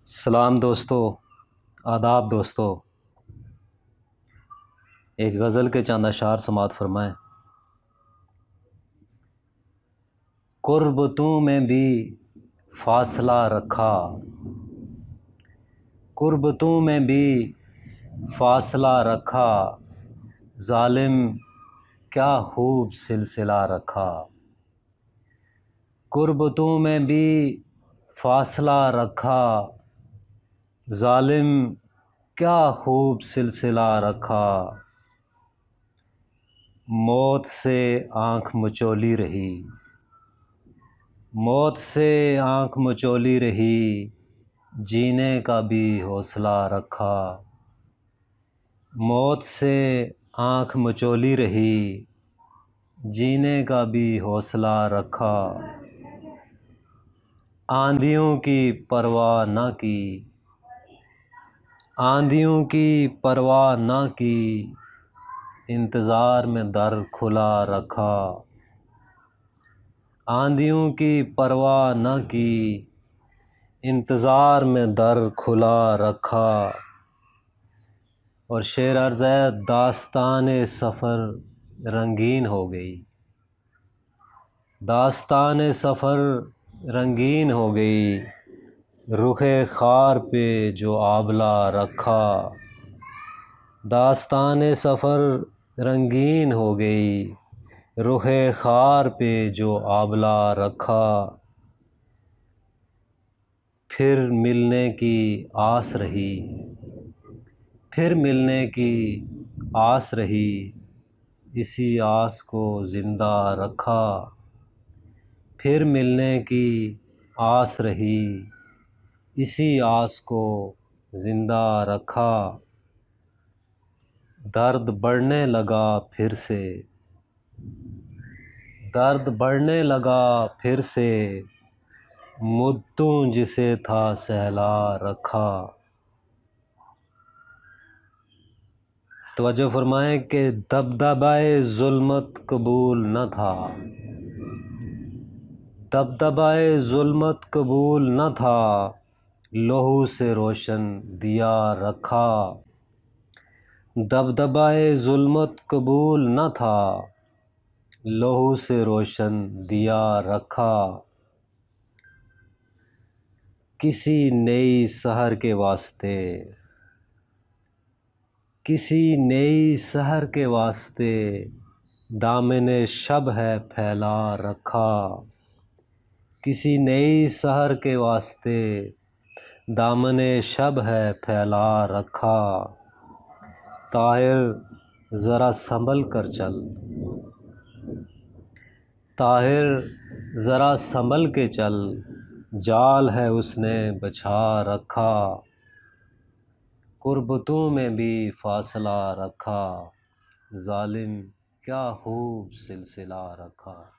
سلام دوستو، آداب دوستو۔ ایک غزل کے چند اشعار سماعت فرمائیں۔ قربتوں میں بھی فاصلہ رکھا، قربتوں میں بھی فاصلہ رکھا، ظالم کیا خوب سلسلہ رکھا۔ قربتوں میں بھی فاصلہ رکھا، ظالم کیا خوب سلسلہ رکھا۔ موت سے آنکھ مچولی رہی، موت سے آنکھ مچولی رہی، جینے کا بھی حوصلہ رکھا۔ موت سے آنکھ مچولی رہی، جینے کا بھی حوصلہ رکھا۔ آندھیوں کی پرواہ نہ کی، آندھیوں کی پرواہ نہ کی، انتظار میں در کھلا رکھا۔ آندھیوں کی پرواہ نہ کی، انتظار میں در کھلا رکھا۔ اور شعر عرض ہے، داستان سفر رنگین ہو گئی، داستان سفر رنگین ہو گئی، رخ خار پہ جو آبلہ رکھا۔ داستان سفر رنگین ہو گئی، رخ خار پہ جو آبلہ رکھا۔ پھر ملنے کی آس رہی، پھر ملنے کی آس رہی، اسی آس کو زندہ رکھا۔ پھر ملنے کی آس رہی، اسی آس کو زندہ رکھا۔ درد بڑھنے لگا پھر سے، درد بڑھنے لگا پھر سے، مدتوں جسے تھا سہلا رکھا۔ توجہ فرمائیں کہ دبدبائے ظلمت قبول نہ تھا، دبدبائے ظلمت قبول نہ تھا، لہو سے روشن دیا رکھا۔ دبدبائے ظلمت قبول نہ تھا، لہو سے روشن دیا رکھا۔ کسی نئی سحر کے واسطے، کسی نئی سحر کے واسطے، دامن شب ہے پھیلا رکھا۔ کسی نئی سحر کے واسطے، دامن شب ہے پھیلا رکھا۔ طاہر ذرا سنبھل کر چل، طاہر ذرا سنبھل کے چل، جال ہے اس نے بچھا رکھا۔ قربتوں میں بھی فاصلہ رکھا، ظالم کیا خوب سلسلہ رکھا۔